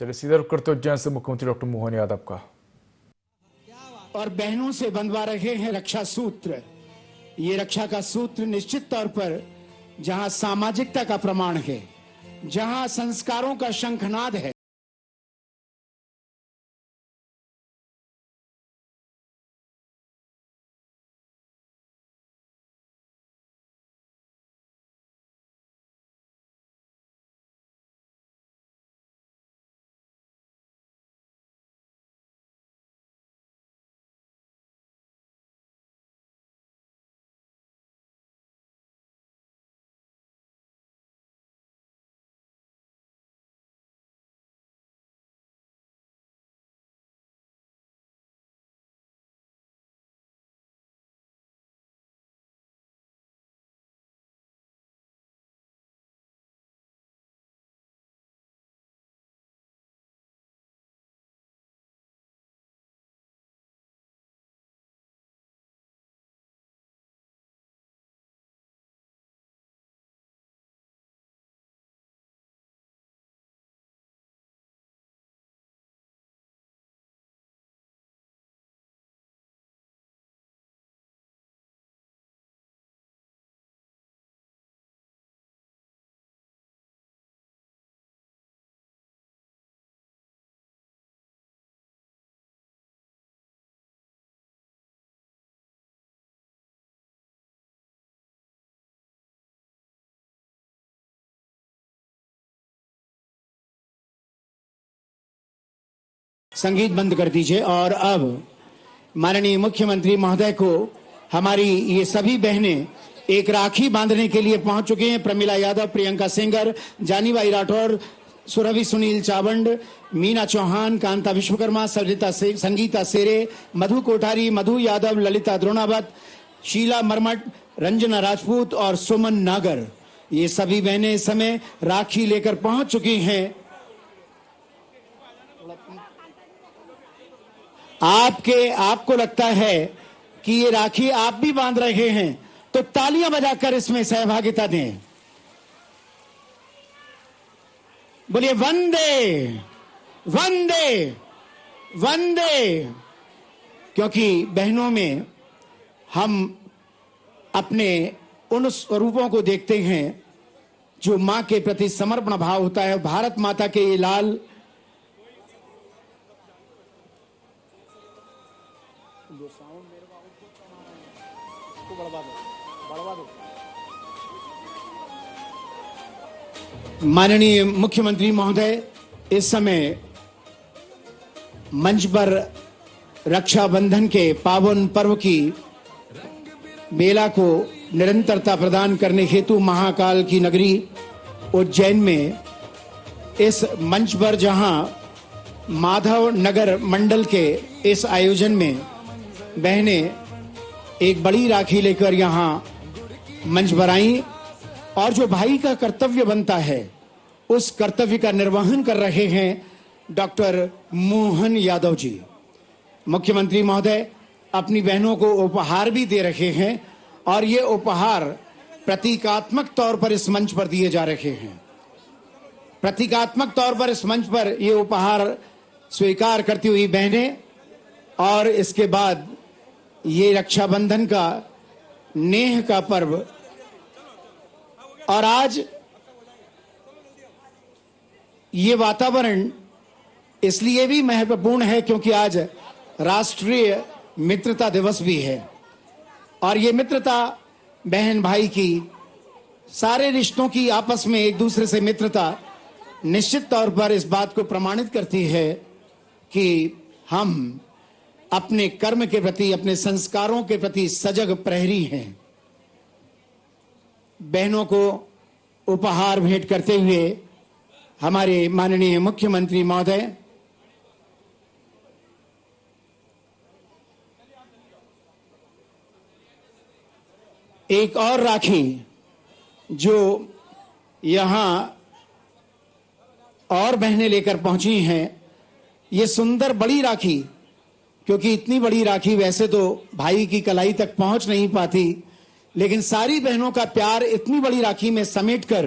चलिए सीधा रुख करते उज्जैन से मुख्यमंत्री डॉक्टर मोहन यादव का। और बहनों से बंधवा रहे हैं रक्षा सूत्र। ये रक्षा का सूत्र निश्चित तौर पर जहां सामाजिकता का प्रमाण है, जहां संस्कारों का शंखनाद है, संगीत बंद कर दीजिए। और अब माननीय मुख्यमंत्री महोदय को हमारी ये सभी बहनें एक राखी बांधने के लिए पहुंच चुके हैं। प्रमिला यादव, प्रियंका सेंगर, जानीबाई राठौर, सुरभि सुनील चावंड, मीना चौहान, कांता विश्वकर्मा, संगीता सेरे, मधु कोठारी, मधु यादव, ललिता द्रोणावत, शीला मरमट, रंजना राजपूत और सुमन नागर, ये सभी बहनें इस समय राखी लेकर पहुंच चुकी हैं। आपको लगता है कि ये राखी आप भी बांध रहे हैं तो तालियां बजाकर इसमें सहभागिता दें। बोलिए वंदे वंदे वंदे। क्योंकि बहनों में हम अपने उन स्वरूपों को देखते हैं जो मां के प्रति समर्पण भाव होता है। भारत माता के ये लाल जो साउंड मेरे को बढ़वा दो। माननीय मुख्यमंत्री महोदय इस समय मंच पर रक्षाबंधन के पावन पर्व की मेला को निरंतरता प्रदान करने हेतु महाकाल की नगरी उज्जैन में इस मंच पर जहां माधव नगर मंडल के इस आयोजन में बहनें एक बड़ी राखी लेकर यहां मंच पर आई और जो भाई का कर्तव्य बनता है उस कर्तव्य का निर्वहन कर रहे हैं डॉक्टर मोहन यादव जी। मुख्यमंत्री महोदय अपनी बहनों को उपहार भी दे रहे हैं और ये उपहार प्रतीकात्मक तौर पर इस मंच पर दिए जा रहे हैं। प्रतीकात्मक तौर पर इस मंच पर ये उपहार स्वीकार करती हुई बहनें और इसके बाद ये रक्षाबंधन का नेह का पर्व। और आज ये वातावरण इसलिए भी महत्वपूर्ण है क्योंकि आज राष्ट्रीय मित्रता दिवस भी है और ये मित्रता बहन भाई की, सारे रिश्तों की आपस में एक दूसरे से मित्रता निश्चित तौर पर इस बात को प्रमाणित करती है कि हम अपने कर्म के प्रति, अपने संस्कारों के प्रति सजग प्रहरी हैं। बहनों को उपहार भेंट करते हुए हमारे माननीय मुख्यमंत्री महोदय एक और राखी जो यहां और बहनें लेकर पहुंची हैं, ये सुंदर बड़ी राखी, क्योंकि इतनी बड़ी राखी वैसे तो भाई की कलाई तक पहुंच नहीं पाती, लेकिन सारी बहनों का प्यार इतनी बड़ी राखी में समेटकर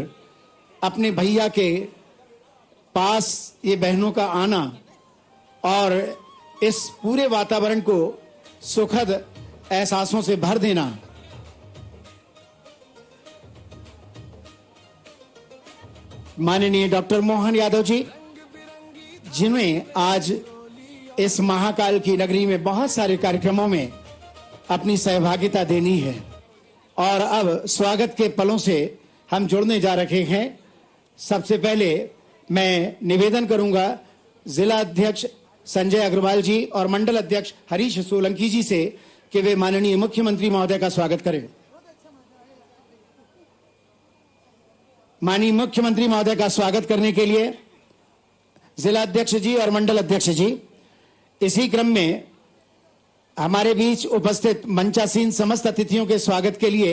अपने भैया के पास ये बहनों का आना और इस पूरे वातावरण को सुखद एहसासों से भर देना माननीय डॉक्टर मोहन यादव जी, जिन्हें आज इस महाकाल की नगरी में बहुत सारे कार्यक्रमों में अपनी सहभागिता देनी है और अब स्वागत के पलों से हम जुड़ने जा रहे हैं। सबसे पहले मैं निवेदन करूंगा जिला अध्यक्ष संजय अग्रवाल जी और मंडल अध्यक्ष हरीश सोलंकी जी से कि वे माननीय मुख्यमंत्री महोदय का स्वागत करें। माननीय मुख्यमंत्री महोदय का स्वागत करने के लिए जिला अध्यक्ष जी और मंडल अध्यक्ष जी, इसी क्रम में हमारे बीच उपस्थित मंचासीन समस्त अतिथियों के स्वागत के लिए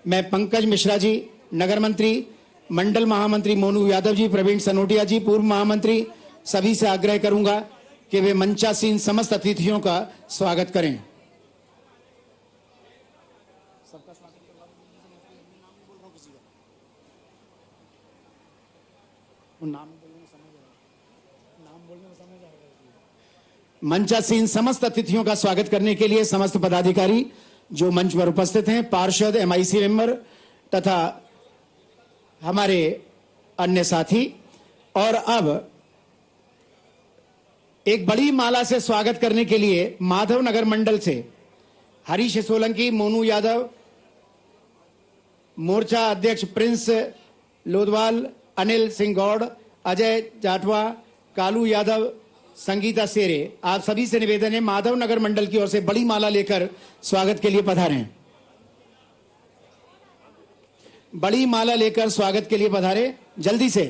मैं पंकज मिश्रा जी, नगर मंत्री, मंडल महामंत्री मोनू यादव जी, प्रवीण सनोटिया जी, पूर्व महामंत्री, सभी से आग्रह करूंगा कि वे मंचासीन समस्त अतिथियों का स्वागत करें। मंचासीन समस्त अतिथियों का स्वागत करने के लिए समस्त पदाधिकारी जो मंच पर उपस्थित हैं, पार्षद, एमआईसी मेंबर तथा हमारे अन्य साथी, और अब एक बड़ी माला से स्वागत करने के लिए माधव नगर मंडल से हरीश सोलंकी, मोनू यादव, मोर्चा अध्यक्ष प्रिंस लोधवाल, अनिल सिंह गौड़, अजय जाटवा, कालू यादव, संगीता सेरे, आप सभी से निवेदन है माधव नगर मंडल की ओर से बड़ी माला लेकर स्वागत के लिए पधारें। बड़ी माला लेकर स्वागत के लिए पधारें जल्दी से।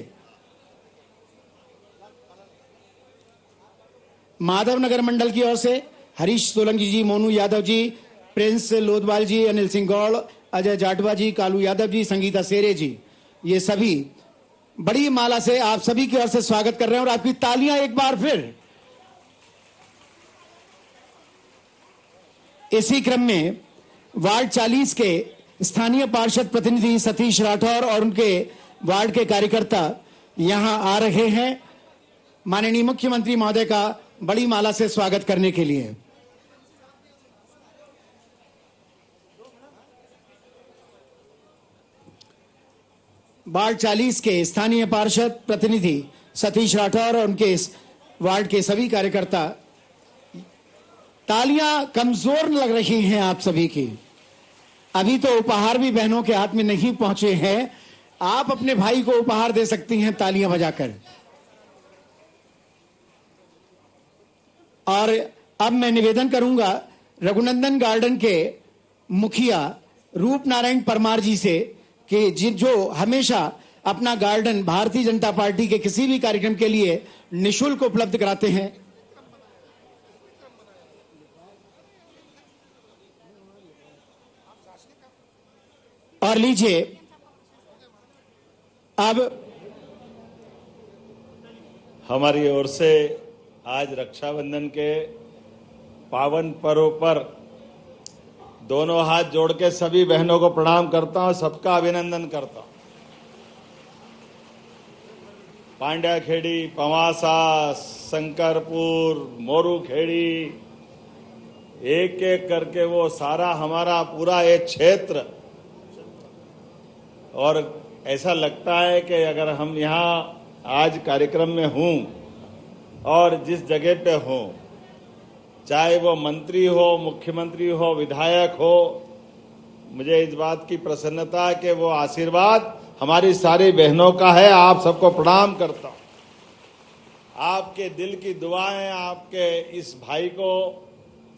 माधव नगर मंडल की ओर से हरीश सोलंकी जी, मोनू यादव जी, प्रिंस लोधवाल जी, अनिल सिंह गौड़, अजय जाटवा जी, कालू यादव जी, संगीता सेरे जी, ये सभी बड़ी माला से आप सभी की ओर से स्वागत कर रहे हैं और आपकी तालियां एक बार फिर। इसी क्रम में वार्ड 40 के स्थानीय पार्षद प्रतिनिधि सतीश राठौर और उनके वार्ड के कार्यकर्ता यहां आ रहे हैं माननीय मुख्यमंत्री महोदय का बड़ी माला से स्वागत करने के लिए। वार्ड 40 के स्थानीय पार्षद प्रतिनिधि सतीश राठौर और उनके इस वार्ड के सभी कार्यकर्ता, तालियां कमजोर लग रही हैं आप सभी की। अभी तो उपहार भी बहनों के हाथ में नहीं पहुंचे हैं, आप अपने भाई को उपहार दे सकती हैं तालियां बजाकर। और अब मैं निवेदन करूंगा रघुनंदन गार्डन के मुखिया रूप नारायण परमार जी से कि जो हमेशा अपना गार्डन भारतीय जनता पार्टी के किसी भी कार्यक्रम के लिए निशुल्क उपलब्ध कराते हैं। और लीजिए अब हमारी ओर से आज रक्षाबंधन के पावन पर्व पर दोनों हाथ जोड़ के सभी बहनों को प्रणाम करता हूं, सबका अभिनंदन करता हूं। पांड्या खेड़ी, पवासा, शंकरपुर, मोरू खेड़ी, एक एक करके वो सारा हमारा पूरा एक क्षेत्र, और ऐसा लगता है कि अगर हम यहाँ आज कार्यक्रम में हूँ और जिस जगह पे हूँ, चाहे वो मंत्री हो, मुख्यमंत्री हो, विधायक हो, मुझे इस बात की प्रसन्नता है कि वो आशीर्वाद हमारी सारी बहनों का है। आप सबको प्रणाम करता हूँ। आपके दिल की दुआएं, आपके इस भाई को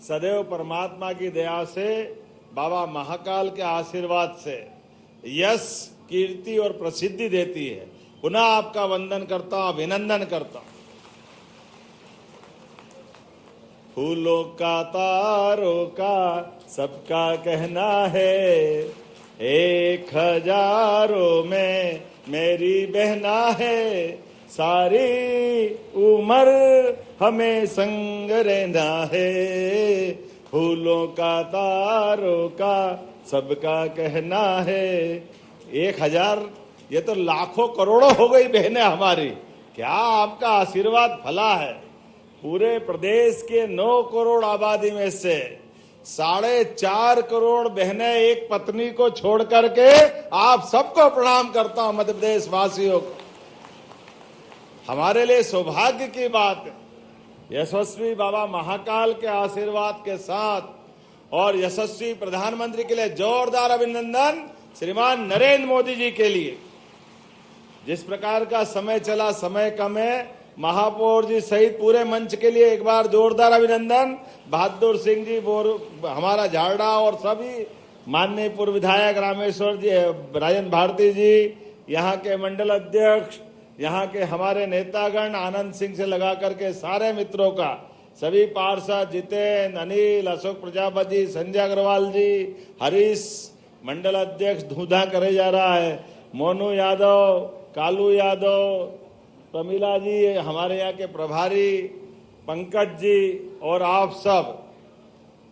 सदैव परमात्मा की दया से, बाबा महाकाल के आशीर्वाद से यश, कीर्ति और प्रसिद्धि देती है। पुनः आपका वंदन करता हूं, अभिनंदन करता हूं। फूलों का, तारों का सबका कहना है, 1000 में मेरी बहना है, सारी उम्र हमें संग रहना है। फूलों का, तारों का सबका कहना है। 1000, ये तो लाखों करोड़ों हो गई बहनें हमारी क्या आपका आशीर्वाद फला है। पूरे प्रदेश के 9 करोड़ आबादी में से 4.5 करोड़ बहनें एक पत्नी को छोड़ करके आप सबको प्रणाम करता हूं, मध्य प्रदेश वासियों को। हमारे लिए सौभाग्य की बात है, यशस्वी बाबा महाकाल के आशीर्वाद के साथ और यशस्वी प्रधानमंत्री के लिए जोरदार अभिनंदन श्रीमान नरेंद्र मोदी जी के लिए। जिस प्रकार का समय चला, समय कम है, महापौर जी सहित पूरे मंच के लिए एक बार जोरदार अभिनंदन। बहादुर सिंह जी, हमारा झारडा और सभी माननीय पूर्व विधायक रामेश्वर जी, राजन भारती जी, यहाँ के मंडल अध्यक्ष, यहाँ के हमारे नेतागण आनंद सिंह से लगा करके सारे मित्रों का, सभी पार्षद जितेंद्र, अनिल, अशोक प्रजापति, संजय अग्रवाल जी, हरीश मंडल अध्यक्ष धूधा करे जा रहा है, मोनू यादव, कालू यादव, प्रमिला जी, हमारे यहाँ के प्रभारी पंकज जी और आप सब।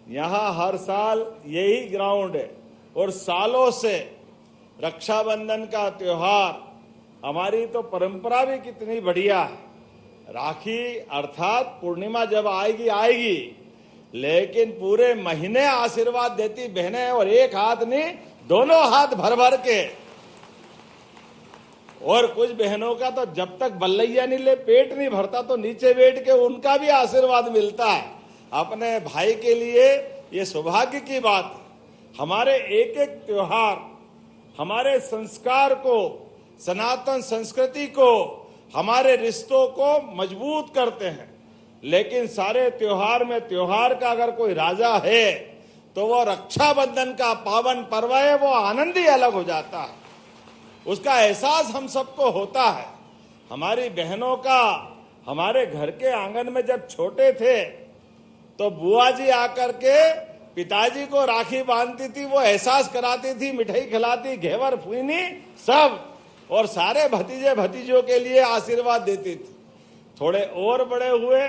यहाँ हर साल यही ग्राउंड है और सालों से रक्षाबंधन का त्योहार, हमारी तो परंपरा भी कितनी बढ़िया है। राखी अर्थात पूर्णिमा जब आएगी आएगी, लेकिन पूरे महीने आशीर्वाद देती बहनें, और एक हाथ नहीं, दोनों हाथ भर भर के। और कुछ बहनों का तो जब तक बल्लैया नहीं ले पेट नहीं भरता, तो नीचे बैठ के उनका भी आशीर्वाद मिलता है। अपने भाई के लिए ये सौभाग्य की बात है। हमारे एक एक त्योहार हमारे संस्कार को, सनातन संस्कृति को, हमारे रिश्तों को मजबूत करते हैं। लेकिन सारे त्योहार में त्योहार का अगर कोई राजा है तो वो रक्षाबंधन का पावन पर्व है। वो आनंद ही अलग हो जाता है, उसका एहसास हम सबको होता है। हमारी बहनों का, हमारे घर के आंगन में जब छोटे थे तो बुआ जी आकर के पिताजी को राखी बांधती थी, वो एहसास कराती थी, मिठाई खिलाती, घेवर फुईनी सब, और सारे भतीजे भतीजों के लिए आशीर्वाद देती थी। थोड़े और बड़े हुए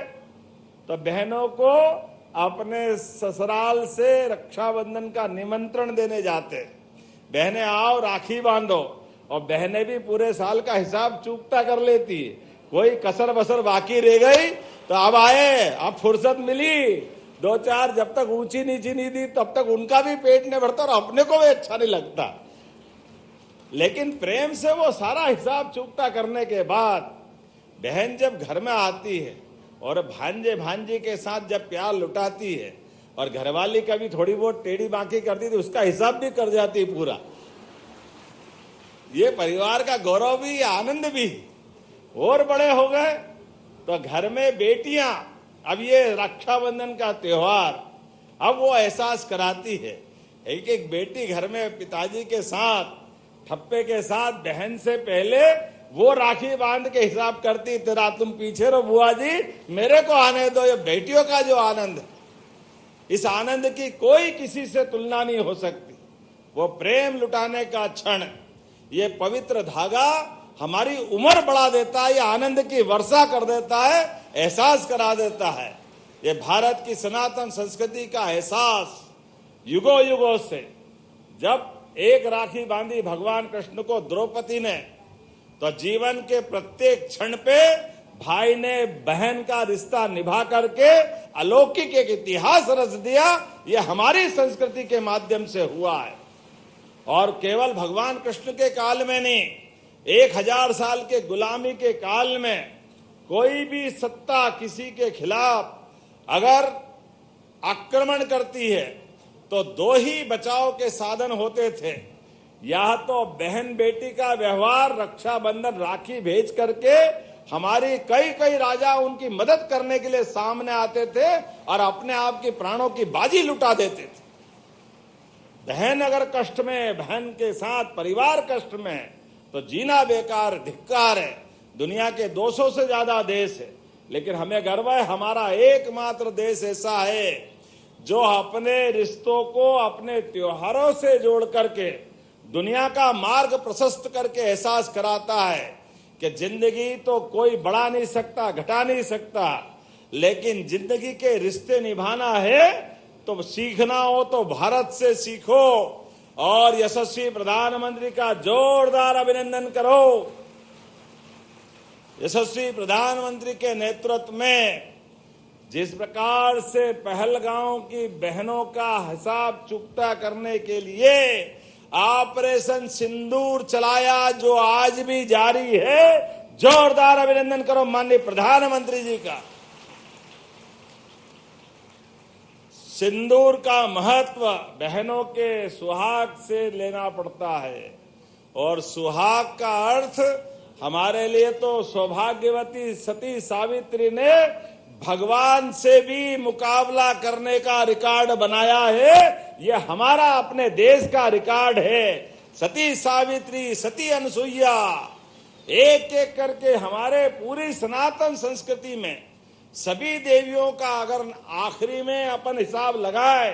तो बहनों को अपने ससुराल से रक्षाबंधन का निमंत्रण देने जाते, बहनें आओ राखी बांधो, और बहनें भी पूरे साल का हिसाब चूकता कर लेती है। कोई कसर बसर बाकी रह गई तो अब आए, अब फुर्सत मिली, 2-4 जब तक ऊंची नीची नहीं दी तब तक उनका भी पेट नहीं भरता और अपने को भी अच्छा नहीं लगता। लेकिन प्रेम से वो सारा हिसाब चूकता करने के बाद बहन जब घर में आती है और भांजे भांजी के साथ जब प्यार लुटाती है, और घरवाली का भी थोड़ी बहुत टेढ़ी बाकी करती थी, उसका हिसाब भी कर जाती है पूरा। ये परिवार का गौरव भी, आनंद भी। और बड़े हो गए तो घर में बेटियां, अब ये रक्षाबंधन का त्योहार अब वो एहसास कराती है। एक एक बेटी घर में पिताजी के साथ, ठप्पे के साथ, बहन से पहले वो राखी बांध के हिसाब करती, तेरा तुम पीछे रहो बुआ जी, मेरे को आने दो। ये बेटियों का जो आनंद है, इस आनंद की कोई किसी से तुलना नहीं हो सकती। वो प्रेम लुटाने का क्षण, ये पवित्र धागा हमारी उम्र बढ़ा देता है, ये आनंद की वर्षा कर देता है, एहसास करा देता है। ये भारत की सनातन संस्कृति का एहसास युगों युगों से, जब एक राखी बांधी भगवान कृष्ण को द्रौपदी ने, तो जीवन के प्रत्येक क्षण पे भाई ने बहन का रिश्ता निभा करके अलौकिक एक इतिहास रच दिया। ये हमारी संस्कृति के माध्यम से हुआ है। और केवल भगवान कृष्ण के काल में नहीं, 1000 साल के गुलामी के काल में कोई भी सत्ता किसी के खिलाफ अगर आक्रमण करती है तो 2 ही बचाव के साधन होते थे, या तो बहन बेटी का व्यवहार, रक्षाबंधन राखी भेज करके हमारी कई राजा उनकी मदद करने के लिए सामने आते थे और अपने आप की प्राणों की बाजी लुटा देते थे। बहन अगर कष्ट में, बहन के साथ परिवार कष्ट में, तो जीना बेकार, धिक्कार है। दुनिया के 200 से ज्यादा देश है, लेकिन हमें गर्व है हमारा एकमात्र देश ऐसा है जो अपने रिश्तों को अपने त्योहारों से जोड़ करके दुनिया का मार्ग प्रशस्त करके एहसास कराता है कि जिंदगी तो कोई बढ़ा नहीं सकता, घटा नहीं सकता, लेकिन जिंदगी के रिश्ते निभाना है तो सीखना हो तो भारत से सीखो। और यशस्वी प्रधानमंत्री का जोरदार अभिनंदन करो। यशस्वी प्रधानमंत्री के नेतृत्व में जिस प्रकार से पहलगांव की बहनों का हिसाब चुकता करने के लिए ऑपरेशन सिंदूर चलाया, जो आज भी जारी है, जोरदार अभिनंदन करो माननीय प्रधानमंत्री जी का। सिंदूर का महत्व बहनों के सुहाग से लेना पड़ता है और सुहाग का अर्थ हमारे लिए तो सौभाग्यवती सती सावित्री ने भगवान से भी मुकाबला करने का रिकॉर्ड बनाया है। ये हमारा अपने देश का रिकॉर्ड है। सती सावित्री, सती अनसुईया, एक एक करके हमारे पूरी सनातन संस्कृति में सभी देवियों का अगर आखिरी में अपन हिसाब लगाए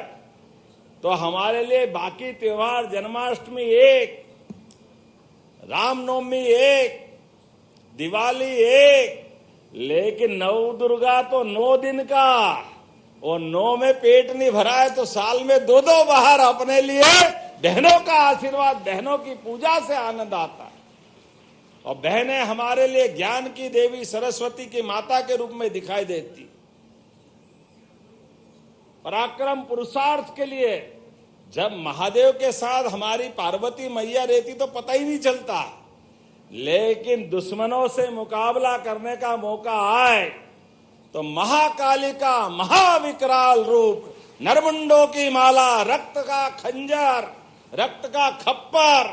तो हमारे लिए बाकी त्योहार जन्माष्टमी एक, रामनवमी एक, दिवाली एक, लेकिन नव दुर्गा तो 9 दिन का, और 9 में पेट नहीं भरा है तो साल में 2-2 बाहर अपने लिए बहनों का आशीर्वाद, बहनों की पूजा से आनंद आता है। और बहनें हमारे लिए ज्ञान की देवी सरस्वती की माता के रूप में दिखाई देती। पराक्रम पुरुषार्थ के लिए जब महादेव के साथ हमारी पार्वती मैया रहती तो पता ही नहीं चलता, लेकिन दुश्मनों से मुकाबला करने का मौका आए तो महाकाली का महाविकराल रूप, नरमुंडों की माला, रक्त का खंजर, रक्त का खप्पर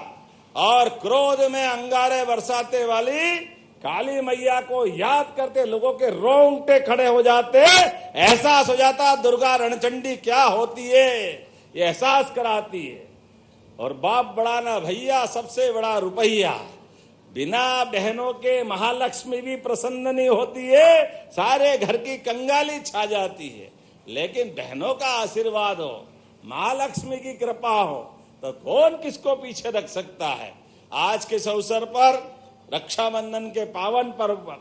और क्रोध में अंगारे बरसाते वाली काली मैया को याद करते लोगों के रोंगटे खड़े हो जाते, एहसास हो जाता दुर्गा रणचंडी क्या होती है, ये एहसास कराती है। और बाप बड़ा ना भैया, सबसे बड़ा रुपया। बिना बहनों के महालक्ष्मी भी प्रसन्न नहीं होती है, सारे घर की कंगाली छा जाती है। लेकिन बहनों का आशीर्वाद हो, महालक्ष्मी की कृपा हो तो कौन किसको पीछे रख सकता है। आज के इस अवसर पर रक्षाबंधन के पावन पर्व पर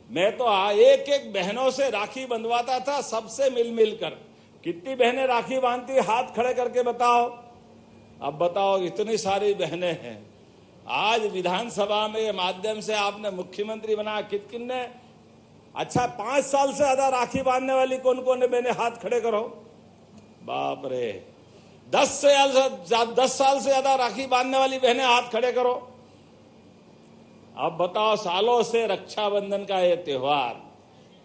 मैं तो एक एक बहनों से राखी बंधवाता था, सबसे मिल मिलकर। कितनी बहनें राखी बांधती, हाथ खड़े करके बताओ। अब बताओ, इतनी सारी बहनें हैं। आज विधानसभा में माध्यम से आपने मुख्यमंत्री बना, किन ने, अच्छा 5 साल से ज्यादा राखी बांधने वाली कौन कौन है बहनें, हाथ खड़े करो। बाप रे, 10 साल से ज्यादा राखी बांधने वाली बहनें हाथ खड़े करो। अब बताओ, सालों से रक्षाबंधन का ये त्योहार,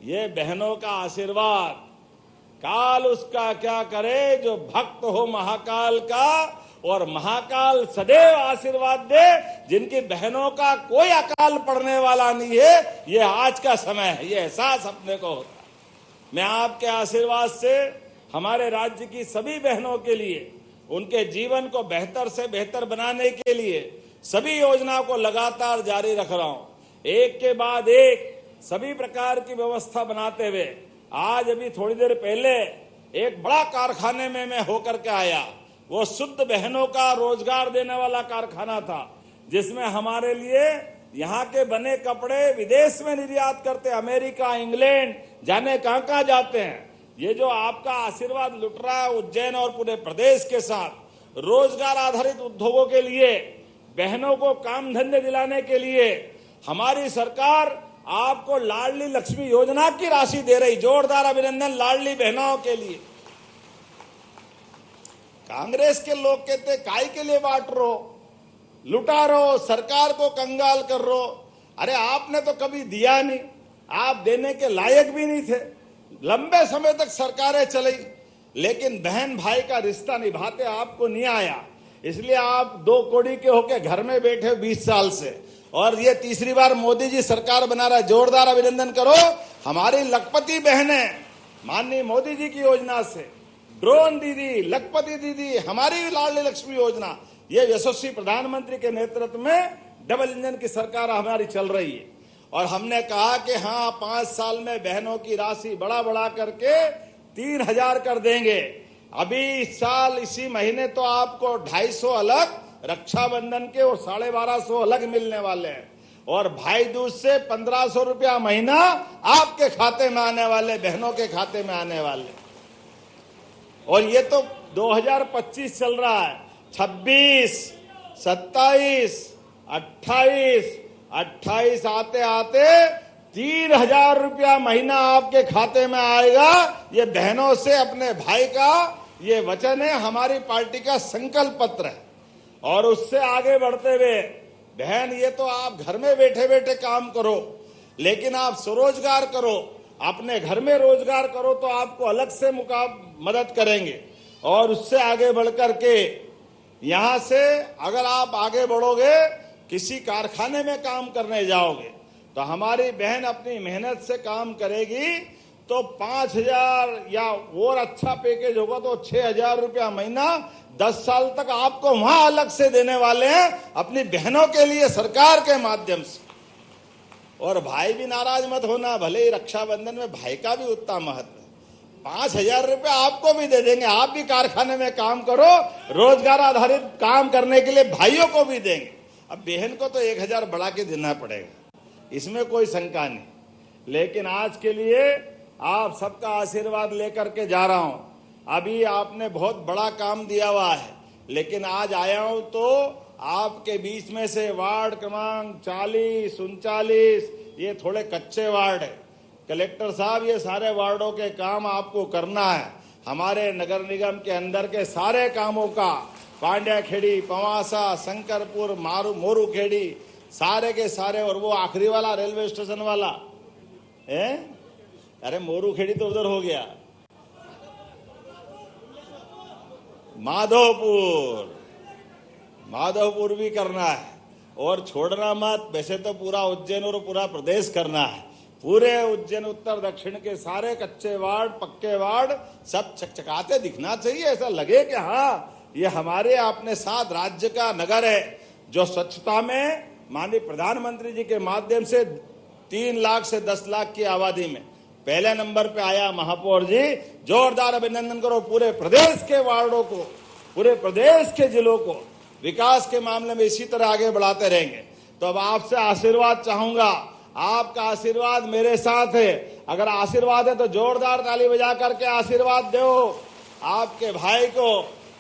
ये बहनों का आशीर्वाद, काल उसका क्या करे जो भक्त हो महाकाल का, और महाकाल सदैव आशीर्वाद दे जिनकी बहनों का कोई अकाल पड़ने वाला नहीं है। ये आज का समय है, ये एहसास अपने को होता है। मैं आपके आशीर्वाद से हमारे राज्य की सभी बहनों के लिए, उनके जीवन को बेहतर से बेहतर बनाने के लिए सभी योजनाओं को लगातार जारी रख रहा हूं। एक के बाद एक सभी प्रकार की व्यवस्था बनाते हुए आज अभी थोड़ी देर पहले एक बड़ा कारखाने में मैं होकर के आया। वो शुद्ध बहनों का रोजगार देने वाला कारखाना था, जिसमें हमारे लिए यहाँ के बने कपड़े विदेश में निर्यात करते, अमेरिका, इंग्लैंड, जाने कहां जाते हैं। ये जो आपका आशीर्वाद लुट रहा है उज्जैन और पूरे प्रदेश के साथ, रोजगार आधारित उद्योगों के लिए, बहनों को काम धंधे दिलाने के लिए हमारी सरकार आपको लाडली लक्ष्मी योजना की राशि दे रही। जोरदार अभिनंदन लाडली बहनों के लिए। कांग्रेस के लोग कहते काय के लिए बांट रो, लुटा रो, सरकार को कंगाल कर रो। अरे आपने तो कभी दिया नहीं, आप देने के लायक भी नहीं थे। लंबे समय तक सरकारें चली, लेकिन बहन भाई का रिश्ता निभाते आपको नहीं आया। इसलिए आप 2 कौड़ी के होके घर में बैठे 20 साल से, और ये तीसरी बार मोदी जी सरकार बना रहा है। जोरदार अभिनंदन करो हमारी लखपति बहनें, माननीय मोदी जी की योजना से, ड्रोन दीदी, लखपति दीदी, हमारी लाडली लक्ष्मी योजना, ये यशस्वी प्रधानमंत्री के नेतृत्व में डबल इंजन की सरकार हमारी चल रही है। और हमने कहा कि हाँ 5 साल में बहनों की राशि बढ़ा करके 3000 कर देंगे। अभी इस साल इसी महीने तो आपको 250 अलग रक्षाबंधन के और 1250 अलग मिलने वाले हैं, और भाई दूज से 1500 रुपया महीना आपके खाते में आने वाले, बहनों के खाते में आने वाले। और ये तो 2025 चल रहा है, 26, 27, 28 आते आते 3,000 रुपया महीना आपके खाते में आएगा। ये बहनों से अपने भाई का ये वचन है, हमारी पार्टी का संकल्प पत्र है। और उससे आगे बढ़ते हुए बहन, ये तो आप घर में बैठे बैठे काम करो, लेकिन आप स्वरोजगार करो, अपने घर में रोजगार करो तो आपको अलग से मदद करेंगे। और उससे आगे बढ़कर के यहां से अगर आप आगे बढ़ोगे, किसी कारखाने में काम करने जाओगे तो हमारी बहन अपनी मेहनत से काम करेगी तो 5,000 या और अच्छा पैकेज होगा तो 6,000 रुपया महीना 10 साल तक आपको वहां अलग से देने वाले हैं अपनी बहनों के लिए सरकार के माध्यम से। और भाई भी नाराज मत होना, भले ही रक्षाबंधन में भाई का भी उतना महत्व है। 5,000 रुपया आपको भी दे देंगे, आप भी कारखाने में काम करो, रोजगार आधारित काम करने के लिए भाइयों को भी देंगे। अब बहन को तो 1,000 बढ़ा के देना पड़ेगा, इसमें कोई शंका नहीं। लेकिन आज के लिए आप सबका आशीर्वाद लेकर के जा रहा हूं। अभी आपने बहुत बड़ा काम दिया हुआ है, लेकिन आज आया हूं तो आपके बीच में से वार्ड क्रमांक 40, 39 ये थोड़े कच्चे वार्ड है। कलेक्टर साहब, ये सारे वार्डों के काम आपको करना है। हमारे नगर निगम के अंदर के सारे कामों का पांड्या खेड़ी, पवासा, शंकरपुर, मोरू खेड़ी, सारे के सारे, और वो आखिरी वाला रेलवे स्टेशन वाला है, अरे मोरू खेड़ी तो उधर हो गया, माधवपुर भी करना है। और छोड़ना मत, वैसे तो पूरा उज्जैन और पूरा प्रदेश करना है। पूरे उज्जैन उत्तर दक्षिण के सारे कच्चे वार्ड, पक्के वार्ड सब चकचकाते दिखना चाहिए, ऐसा लगे कि हाँ ये हमारे अपने साथ राज्य का नगर है, जो स्वच्छता में माननीय प्रधानमंत्री जी के माध्यम से 3 लाख से 10 लाख की आबादी में पहले नंबर पे आया महापौर जी। जोरदार अभिनंदन करो पूरे प्रदेश के वार्डों को, पूरे प्रदेश के जिलों को। विकास के मामले में इसी तरह आगे बढ़ाते रहेंगे। तो अब आपसे आशीर्वाद चाहूंगा, आपका आशीर्वाद मेरे साथ है। अगर आशीर्वाद है तो जोरदार ताली बजा करके आशीर्वाद दो आपके भाई को।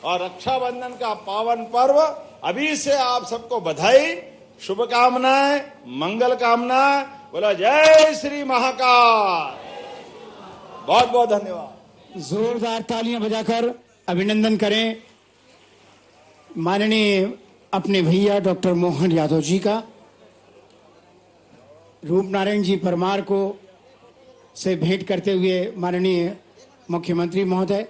और रक्षाबंधन का पावन पर्व, अभी से आप सबको बधाई, शुभकामनाएं, मंगल कामनाएं। बोलो जय श्री महाकाल। बहुत बहुत धन्यवाद। जोरदार तालियां बजाकर अभिनंदन करें माननीय अपने भैया डॉक्टर मोहन यादव जी का। रूपनारायण जी परमार को से भेंट करते हुए माननीय मुख्यमंत्री महोदय।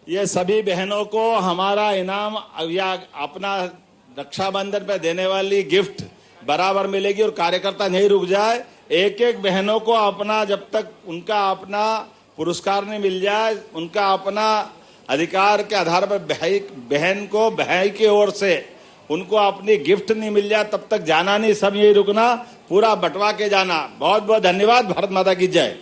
ये सभी बहनों को हमारा इनाम या अपना रक्षाबंधन पे देने वाली गिफ्ट बराबर मिलेगी। और कार्यकर्ता नहीं रुक जाए, एक एक बहनों को अपना, जब तक उनका अपना पुरस्कार नहीं मिल जाए, उनका अपना अधिकार के आधार पर बहन को भाई की ओर से उनको अपनी गिफ्ट नहीं मिल जाए, तब तक जाना नहीं, सब यही रुकना, पूरा बंटवा के जाना। बहुत बहुत धन्यवाद। भारत माता की जय।